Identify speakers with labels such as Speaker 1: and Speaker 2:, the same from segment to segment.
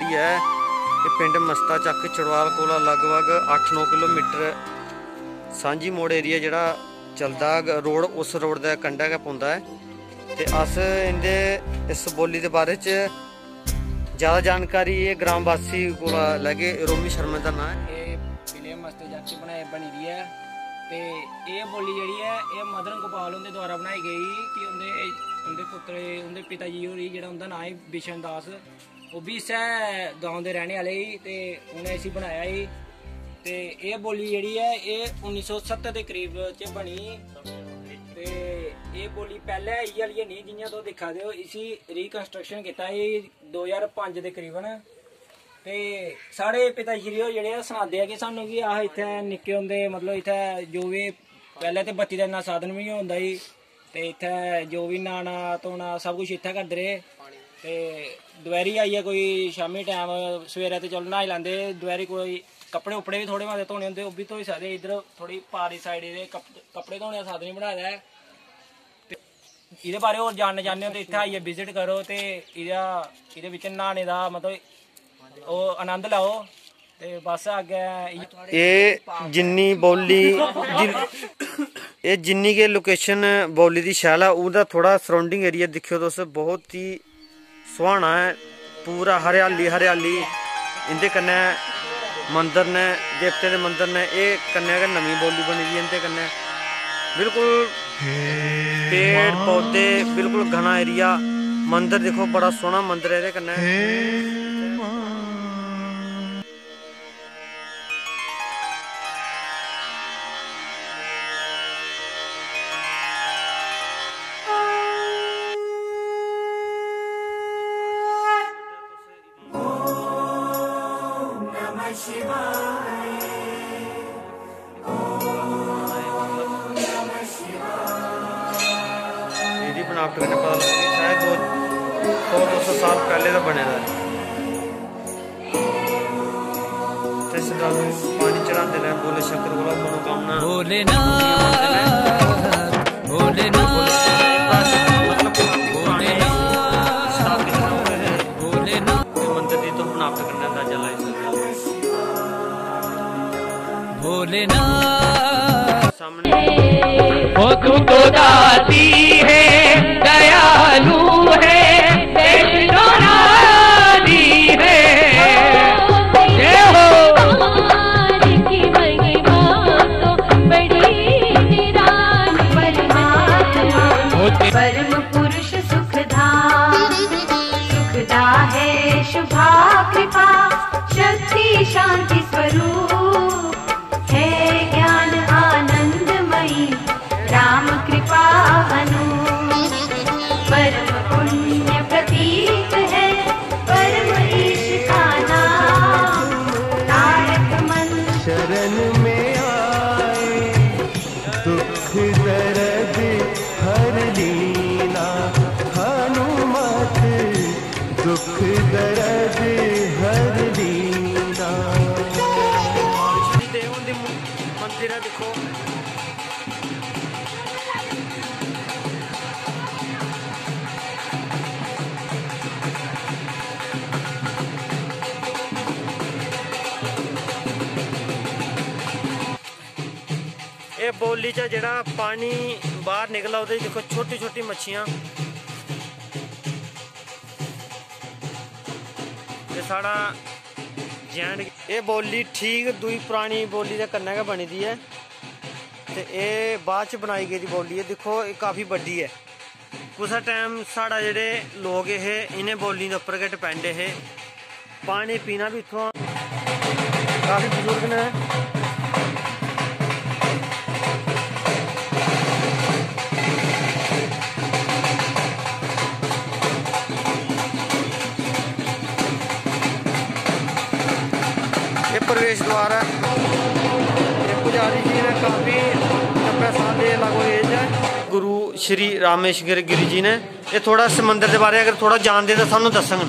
Speaker 1: ਜਿਹੜੀ ਹੈ ਇਹ ਪਿੰਡ ਮਸਤਾ ਚੱਕ ਚੜਵਾਲ ਕੋਲ ਲਗਭਗ 8-9 ਕਿਲੋਮੀਟਰ ਸਾਂਝੀ ਮੋੜ ਏਰੀਆ ਜਿਹੜਾ ਚੱਲਦਾ रोड उस रोड का कंढा गै पौंदा है। तो अस इंदे इस बोली के बारे च ज़्यादा जानकारी ये ग्रामवासी को लैगे। रोमी शर्मा का नाम है।
Speaker 2: ये फिल्म मस्ते जग बनी दी है। तो ये बोली जी है ये मदन गोपाल उनके द्वारा बनाई गई कि उनके पुत्र उनके पिता जी होरी जो उनका नाम है बिशन दास, वो भी इस गाँव के रहने वाले ही। तो उन्हें इसी बनाया ही। तो ये बोली जी है ये 1970 के करीब च बनी। तो ये बोली पहले इयै वाली नहीं जियां तो दिखा दे, इसी रिकंस्ट्रक्शन किया 2005 के करीबन। तो साढ़े पिता जी जेह्ड़े सनाते हैं कि सानू कि अस इत्थै निक्के होंदे मतलब इत्थै जो भी पहले तो बत्ती का इन्ना साधन भी नहीं होंदा ही। तो इत्थै जो भी नहाना धोना सब कुछ इत्थै करदे रेह्। ते दपैह्री आइयै कोई शामी टाइम सवेरे तो चलो न्हाई लैंदे, दपैह्री कोई कपड़े उपड़े भी थोड़े मते धोने होंदे ओह् बी धोई सकदे। इधर थोड़ी पारी साइड दे कपड़े धोने का साधन ही बनाए दा है। इहदे बारे होर जानना चाहते हो तो इत्थै आइयै विजिट करो। तो इहदे विच न्हाने दा मतलब ओह् आनंद लैओ। ते बस अग्गै
Speaker 1: ये जिन्नी बोली ये जिन्नी के लोकेशन बोली दी शैल है उहदा थोड़ा सराउंडिंग एरिया दिक्खियो तुस, बहुत ही सुहाना है। पूरा हरियाली हरियाली। इंदे कन्नै मंदिर ने देवते के मंदिर ने ये कन्नै गै नवीं बोली बनी दी इंदे कन्नै। बिल्कुल पेड़ पौधे बिल्कुल घना एरिया। मंदिर देखो बड़ा सोहना मंदिर है। कन्नै बनावट कन्नै पता लगदी शायद 200 साल पहले का बने दा है। पानी चढ़ाते हैं बोले शंकर बोला मनोकामना मंदिर की तो बनावट करने अंदाजा लाई सकते सामने
Speaker 3: वो तू तो दाती है दयालु है देश तो रानी है। जय हो की महिमा तो बड़ी निराली परम पुरुष सुखदा सुखदा है शुभा कृपा शक्ति शांति स्वरूप है ज्ञान आनंदमयी राम कृपा अनु परम पुण्य प्रतीक है परम ईश का नाम तारक मन
Speaker 4: शरण में आए दुख दर्द हर लीना हनुमत दुख दर्द हर लीना।
Speaker 1: मंदिर है देखो ये बोली च जेड़ा पानी बाहर निकला उधर देखो छोटी छोटी मच्छियां। ये साड़ा जैंड ये बोली ठीक दुई पुरानी बोली के कन्नै गै बनी दी है। ते ये बाद च बनाई गेदी बोली है। देखो ये काफ़ी बड्डी है। कुसै टाइम साढ़ा जेह्ड़े लोग हे इन्हें बोली दे उप्पर गै डिपेंड हे। पानी पीना भी इत्थों काफ़ी बुजुर्ग ने। प्रवेश द्वार है। पुजारी जी ने काफ़ी 90 साल के लगभग एज है। गुरु श्री रामेश गिरी जी ने ये थोड़ा इस मंदिर के बारे अगर थोड़ा जानते तो सानू दसन।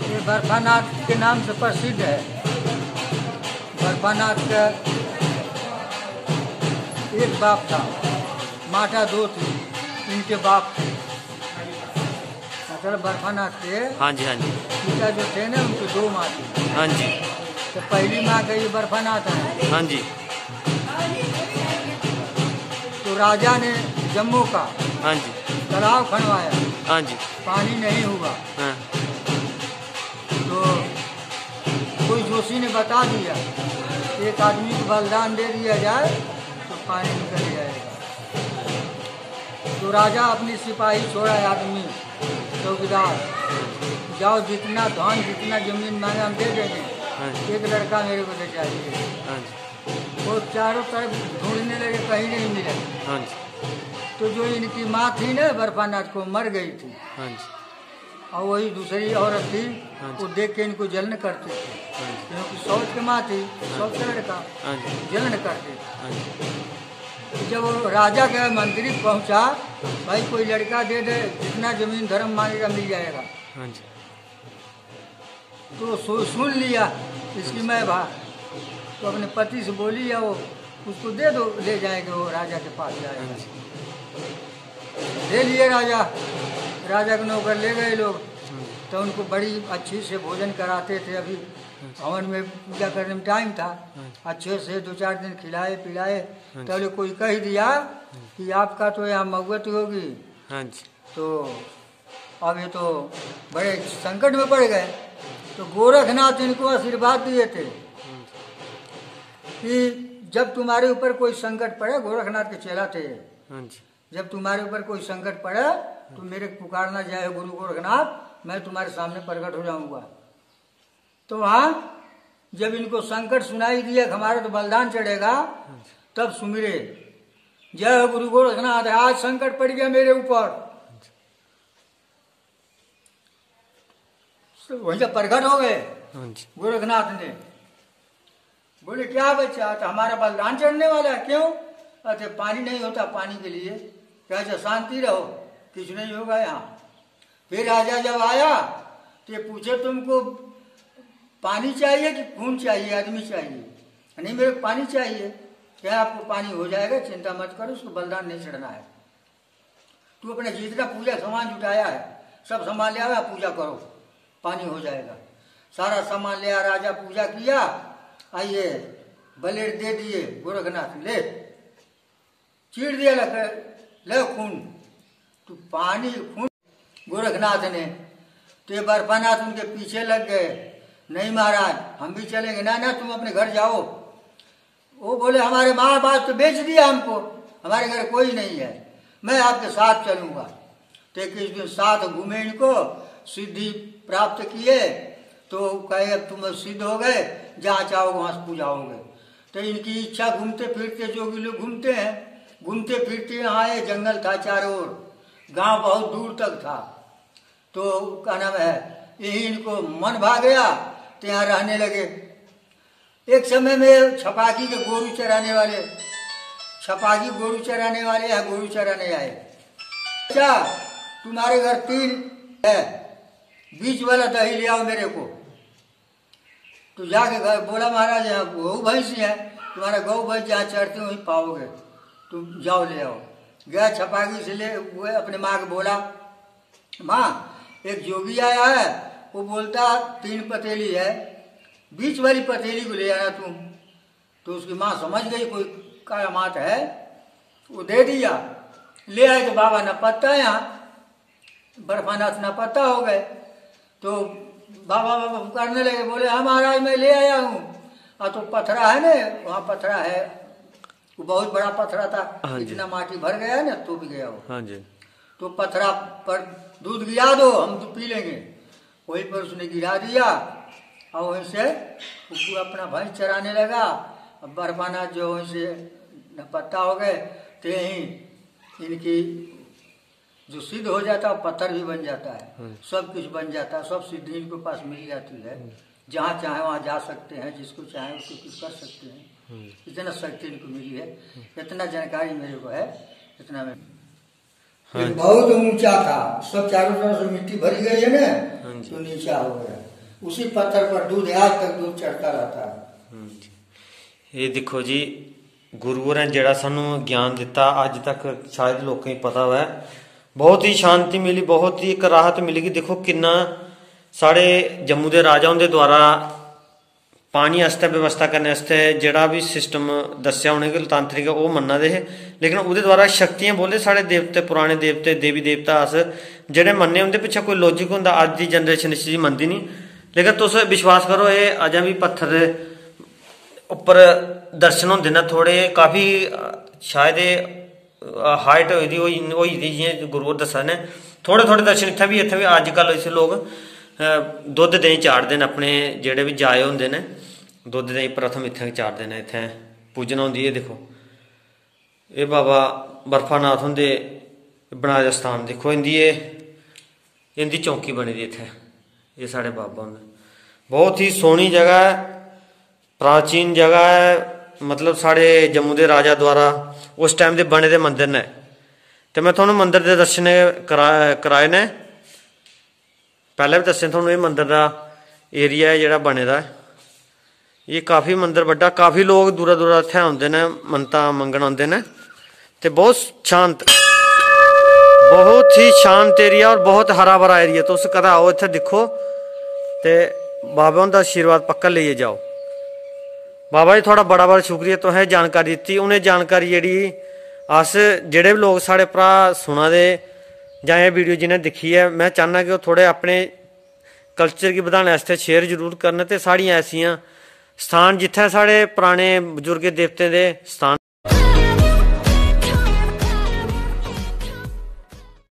Speaker 5: ये बर्फानाथ के नाम से प्रसिद्ध है। बर्फानाथ का एक बाप था, माता दो थी, इनके बाप थे। मतलब बर्फानाथ के
Speaker 1: हाँ जी हाँ जी
Speaker 5: पिता जो थे ना उनकी 2 माँ थी।
Speaker 1: हाँ जी
Speaker 5: तो पहली माँ गई बर्फानाथ है।
Speaker 1: हाँ जी
Speaker 5: तो राजा ने जम्मू का
Speaker 1: हाँ जी
Speaker 5: तालाब खनवाया,
Speaker 1: हाँ जी
Speaker 5: पानी नहीं हुआ।
Speaker 1: हाँ
Speaker 5: तो कोई जोशी ने बता दिया एक आदमी को बलिदान दे दिया जाए तो पानी निकल जाएगा। तो राजा अपनी सिपाही छोड़ा आदमी चौकीदार, जाओ जितना धन जितना जमीन मांगे हम दे देंगे, एक लड़का मेरे को दे चाहिए।
Speaker 1: हाँ जी
Speaker 5: वो चारों तरफ ढूंढने लगे, कहीं नहीं मिले।
Speaker 1: हाँ जी
Speaker 5: तो जो इनकी माँ थी ना बर्फानाथ को मर गई थी,
Speaker 1: हाँ जी
Speaker 5: और वही दूसरी औरत थी,
Speaker 1: हाँ
Speaker 5: वो देख के इनको जलन करते थे, क्योंकि सौत की माँ थी, सौत का लड़का,
Speaker 1: हाँ जी
Speaker 5: जलन करते।
Speaker 1: हाँ जी
Speaker 5: जब वो राजा का मंत्री पहुंचा, भाई कोई लड़का दे दे, जितना जमीन धर्म मांगेगा मिल जाएगा।
Speaker 1: हाँ जी
Speaker 5: तो सुन लिया इसकी मैं भा, तो अपने पति से बोली या वो उसको दे दो, ले जाएंगे, वो राजा के पास जाएगा। ले लिए राजा के नौकर ले गए लोग। तो उनको बड़ी अच्छी से भोजन कराते थे। अभी हवन में पूजा करने में टाइम था, अच्छे से 2-4 दिन खिलाए पिलाए। तो कोई कह दिया कि आपका तो यहाँ मौत होगी।
Speaker 1: हाँ जी
Speaker 5: तो अब ये तो बड़े संकट में पड़ गए। तो गोरखनाथ इनको आशीर्वाद दिए थे कि जब तुम्हारे ऊपर कोई संकट पड़े, गोरखनाथ के चेला थे,
Speaker 1: हाँ जी
Speaker 5: जब तुम्हारे ऊपर कोई संकट पड़े तो मेरे पुकारना जाए गुरु गोरखनाथ, मैं तुम्हारे सामने प्रकट हो जाऊंगा। तो वहाँ जब इनको संकट सुनाई दिया हमारा तो बलिदान चढ़ेगा, तब सुमिरे जय गुरु गोरखनाथ, आज संकट पड़ गया मेरे ऊपर। वहीं से प्रकट हो गए गोरखनाथ ने। बोले क्या बच्चा, तो हमारा बलिदान चढ़ने वाला है, क्यों? अच्छा पानी नहीं होता, पानी के लिए क्या शांति रहो, कुछ नहीं होगा यहाँ। फिर राजा जब आया तो पूछे तुमको पानी चाहिए कि खून चाहिए, आदमी चाहिए? नहीं मेरे को पानी चाहिए। क्या आपको पानी हो जाएगा, चिंता मत करो, उसको बलिदान नहीं चढ़ना है। तू अपने जितना पूजा सामान जुटाया है सब सामान ले आया, पूजा करो, पानी हो जाएगा। सारा सामान ले आया, राजा पूजा किया, आइए बलेर दे दिए गोरखनाथ, ले चीर दिया, ले खून, तो पानी खून गोरखनाथ ने। तो ये बर्फानाथ उनके पीछे लग गए, नहीं महाराज हम भी चलेंगे। ना ना तुम अपने घर जाओ। वो बोले हमारे माँ बाप तो बेच दिया हमको, हमारे घर कोई नहीं है, मैं आपके साथ चलूंगा। तो कुछ दिन साथ घूमे, इनको सिद्धि प्राप्त किए। तो कहे अब तुम सिद्ध हो गए, जहाँ चाहोगे वहाँ से पूजा होगे। तो इनकी इच्छा, घूमते फिरते जोगी लोग घूमते हैं, घूमते फिरते यहाँ आए, जंगल था चारों ओर, गांव बहुत दूर तक था। तो क्या नाम है, यही इनको मन भाग गया, तो यहाँ रहने लगे। एक समय में छपाकी के गोरू चराने वाले, छपाकी गोरू चराने वाले यहाँ गोरू चराने आए। अच्छा तुम्हारे घर 3 है, बीच वाला दही ले आओ मेरे को। तो जाके घर बोला महाराज यहाँ गौ भैंस है, तुम्हारा गौ भैंस जहाँ चढ़ते वहीं पाओगे, तुम जाओ ले आओ। गया छपाकी से ले हुए, अपने माँ को बोला माँ एक जोगी आया है, वो बोलता 3 पतीली है, बीच वाली पतीली को ले आना तुम। तो उसकी माँ समझ गई कोई करामात है, वो दे दिया। ले आए तो बाबा न पत्ता, यहाँ बर्फानाथ न पत्ता हो गए। तो बाबा बाबा पुकारने लगे, बोले हाँ महाराज मैं ले आया हूँ। तो पथरा है ना, वहाँ पथरा है, वो बहुत बड़ा पथरा था, इतना माटी भर गया है ना, तो भी गया वो।
Speaker 1: हाँ जी। तो
Speaker 5: पथरा पर दूध गिरा दो, हम तो पी लेंगे। वहीं पर उसने गिरा दिया, और वहीं से वो अपना भैंस चराने लगा। अब बर्फानाथ जो वहीं से पत्ता हो गए, तो यहीं इनकी जो सिद्ध हो जाता है, पत्थर भी बन जाता है, सब कुछ बन जाता है, सब सिद्धि इनके पास मिल जाती है। जहाँ चाहे वहाँ जा सकते हैं, जिसको चाहे उसको कुछ कर सकते हैं। इतना शक्ति इनको मिली है, इतना जानकारी मेरे को है, इतना में बहुत ऊंचा था, सब चारों तरफ से मिट्टी भरी गई है ना, तो नीचा हो गया। उसी पत्थर पर दूध आज तक दूध चढ़ता रहता है।
Speaker 1: ये देखो जी, गुरुओं ने जड़ा सानू ज्ञान दिता, अज तक शायद लोगों को पता है, बहुत ही शांति मिली, बहुत ही एक राहत मिली कि देखो किन्ना साढ़े जम्मू के राजा उनके द्वारा पानी आस्ते व्यवस्था करने आस्ते जेड़ा भी सिस्टम दस्या उनेंगी तांत्रिक वो मन्ना दे हे, लेकिन उहदे द्वारा शक्तियां बोले साढ़े देवते पुराने देवते देवी देवता अस जेड़े मन्ने उंदे पिछे कोई लॉजिक होंदा अज दी जनरेशन इस चीज मनदी नहीं। लेकिन तुस विश्वास करो ये अजें भी पत्थर दे उप्पर दर्शन होंदे न थोड़े काफ़ी शायद हाइट होई दी जियां गुरु होर दस्सा ने थोड़े थोड़े दर्शन इत्थै भी अजकल इस लोग दुद्ध देहीं चाढ़ते हैं अपने जेड़े भी जाए होंदे ने दुद्ध देहीं प्रथम इत्थै चाढ़ते हैं इत्थै पूजना होंदी है। देखो ये बाबा बर्फानाथ होंदे बनाए दा स्थान देखो इंदी चौंकी बनी दी इत्थै ये साढ़े बाबा होंदे बहुत ही सोहनी जगह है प्राचीन जगह है मतलब साढ़े जम्मू के राजा द्वारा उस टाइम के बने दे मंदिर ने तो मैं थोड़ा मंदिर के दर्शन कराए ने पहले भी दस्से थोड़ा ये मंदिर का एरिया है जोड़ा बने दा ये काफ़ी मंदिर बड़ा काफ़ी लोग दूरा दूरा इत्थै आउंदे ने मन्नतां मंगण आउंदे ने ते बहुत ही शांत एरिया और बहुत हरा भरा एरिया तुस कदें आओ इत्थै दिक्खो ते बाबा हुंदा आशीर्वाद पक्का लेइयै जाओ। बाबा जी थोड़ा बड़ा बड़ा शुक्रिया तुसें जानकारी दित्ती उन्हें जानकारी जेह्ड़ी अस जेह्ड़े भी लोग साढ़े भरा सुना दे जां एह् वीडियो जिन्हें दिक्खी है मैं चाहना कि ओह् थोड़े अपने कल्चर गी बधाने आस्तै शेयर जरूर करन ते साढ़ियां ऐसियां स्थान जित्थै साढ़े पराने बजुर्ग देवतें दे स्थान